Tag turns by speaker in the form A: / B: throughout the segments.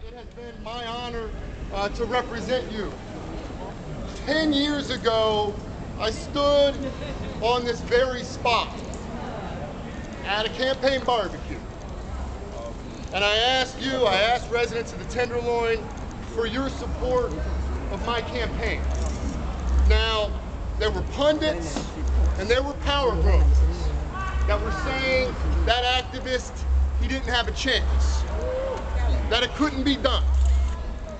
A: It has been my honor to represent you. 10 years ago, I stood on this very spot at a campaign barbecue. And I asked residents of the Tenderloin for your support of my campaign. Now, there were pundits and there were power brokers that were saying that activist, he didn't have a chance, that it couldn't be done.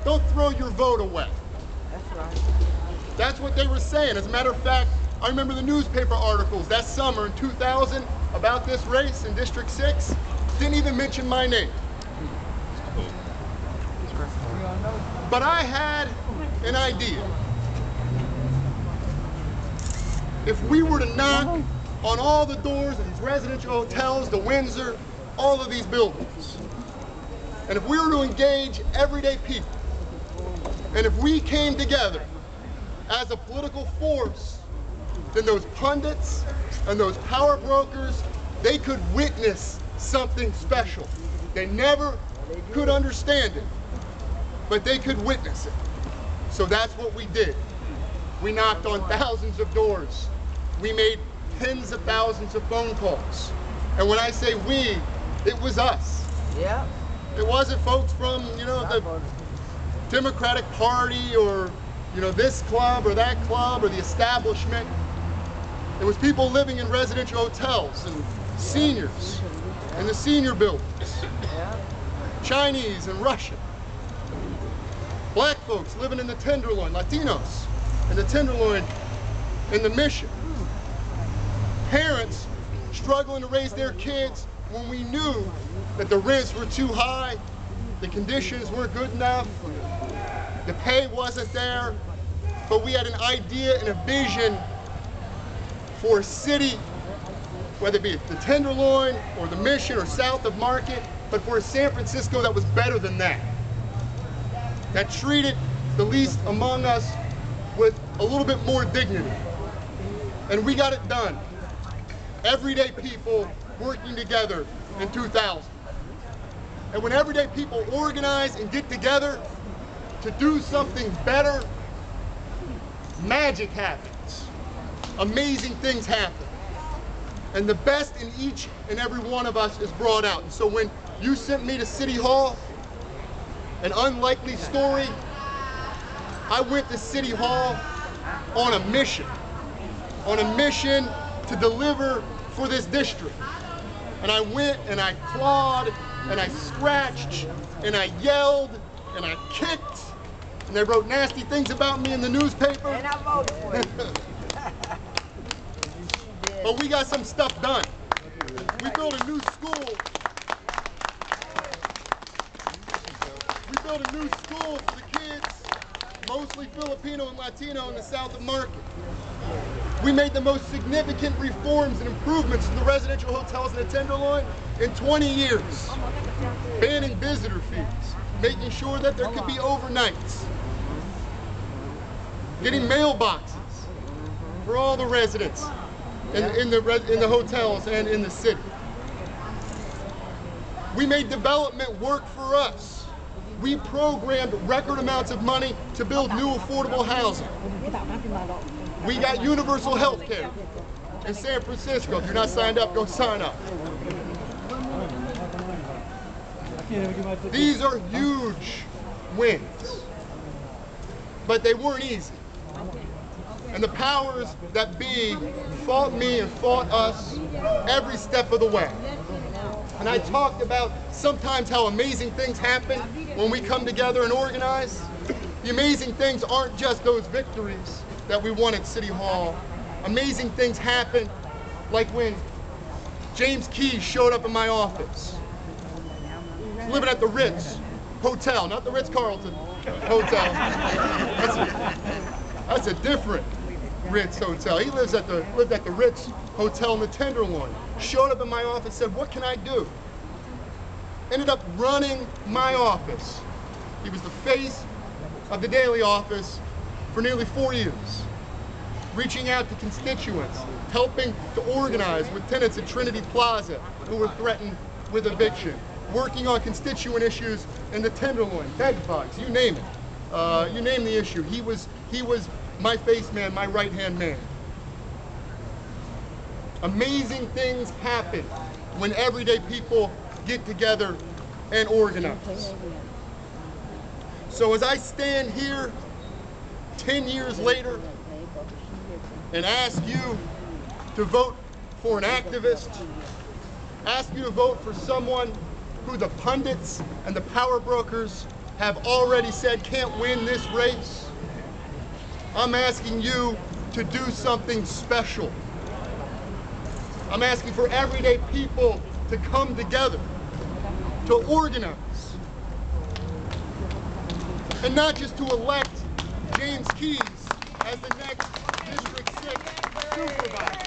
A: Don't throw your vote away.
B: That's right.
A: That's what they were saying. As a matter of fact, I remember the newspaper articles that summer in 2000 about this race in District 6, didn't even mention my name. But I had an idea. If we were to knock on all the doors of these residential hotels, the Windsor, all of these buildings, and if we were to engage everyday people, and if we came together as a political force, then those pundits and those power brokers, they could witness something special. They never could understand it, but they could witness it. So that's what we did. We knocked on thousands of doors. We made tens of thousands of phone calls. And when I say we, it was us.
B: Yeah.
A: It wasn't folks from, the Democratic Party or, this club or that club or the establishment. It was people living in residential hotels and seniors in the senior buildings.
B: Yeah.
A: Chinese and Russian. Black folks living in the Tenderloin, Latinos in the Tenderloin, in the Mission. Parents struggling to raise their kids when we knew that the rents were too high, the conditions weren't good enough, the pay wasn't there, but we had an idea and a vision for a city, whether it be the Tenderloin or the Mission or south of Market, but for a San Francisco that was better than that. That treated the least among us with a little bit more dignity. And we got it done. Everyday people working together in 2000. And when everyday people organize and get together to do something better, magic happens. Amazing things happen. And the best in each and every one of us is brought out. And so when you sent me to City Hall, an unlikely story, I went to City Hall on a mission to deliver for this district. And I went and I clawed and I scratched and I yelled and I kicked and they wrote nasty things about me in the newspaper.
B: And I voted for you.
A: But we got some stuff done. We built a new school. We built a new school for the kids, mostly Filipino and Latino in the south of Market. We made the most significant reforms and improvements to the residential hotels in the Tenderloin in 20 years. Banning visitor fees, making sure that there could be overnights. Getting mailboxes for all the residents in the hotels and in the city. We made development work for us. We programmed record amounts of money to build new affordable housing. We got universal health care in San Francisco. If you're not signed up, go sign up. These are huge wins, but they weren't easy. And the powers that be fought me and fought us every step of the way. And I talked about sometimes how amazing things happen when we come together and organize. The amazing things aren't just those victories that we won at City Hall. Amazing things happen, like when James Keyes showed up in my office. Living at the Ritz Hotel, not the Ritz-Carlton Hotel. That's a different Ritz Hotel. He lived at the Ritz Hotel in the Tenderloin. Showed up in my office, said, "What can I do?" Ended up running my office. He was the face of the Daly office for nearly 4 years, reaching out to constituents, helping to organize with tenants at Trinity Plaza who were threatened with eviction, working on constituent issues in the Tenderloin, bed bugs, you name it. You name the issue. He was my face man, my right-hand man. Amazing things happen when everyday people get together and organize. So as I stand here 10 years later and ask you to vote for an activist, ask you to vote for someone who the pundits and the power brokers have already said can't win this race, I'm asking you to do something special. I'm asking for everyday people to come together, to organize, and not just to elect James Keys as the next District 6 Supervisor.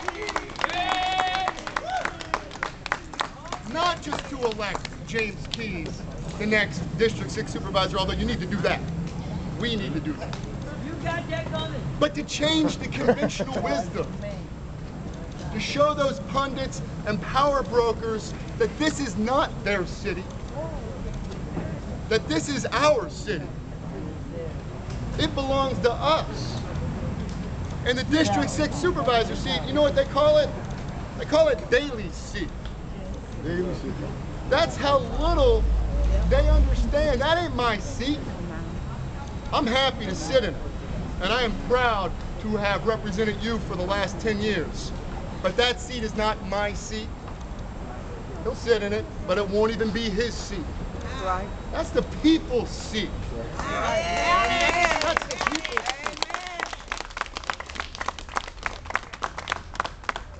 A: Not just to elect James Keys the next District 6 Supervisor, although you need to do that. We need to do that.
C: You got that coming.
A: But to change the conventional wisdom, to show those pundits and power brokers that this is not their city, that this is our city. It belongs to us. And the District 6 Supervisor seat, you know what they call it? They call it Daly's seat. Daly's seat. That's how little they understand. That ain't my seat. I'm happy to sit in it, and I am proud to have represented you for the last 10 years. But that seat is not my seat. He'll sit in it, but it won't even be his seat.
B: That's right.
A: That's the people's seat. That's the people's seat.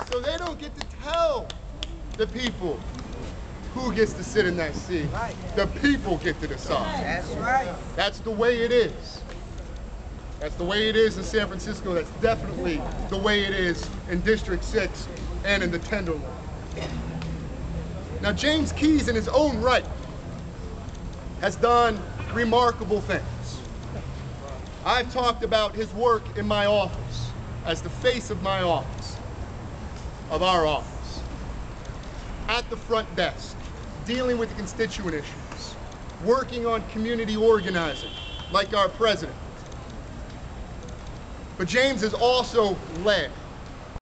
A: So they don't get to tell the people who gets to sit in that seat. The people get to decide.
B: That's right.
A: That's the way it is. That's the way it is in San Francisco. That's definitely the way it is in District 6 and in the Tenderloin. Now, James Keys, in his own right, has done remarkable things. I've talked about his work in my office as the face of my office, of our office, at the front desk, dealing with the constituent issues, working on community organizing, like our president. But James has also led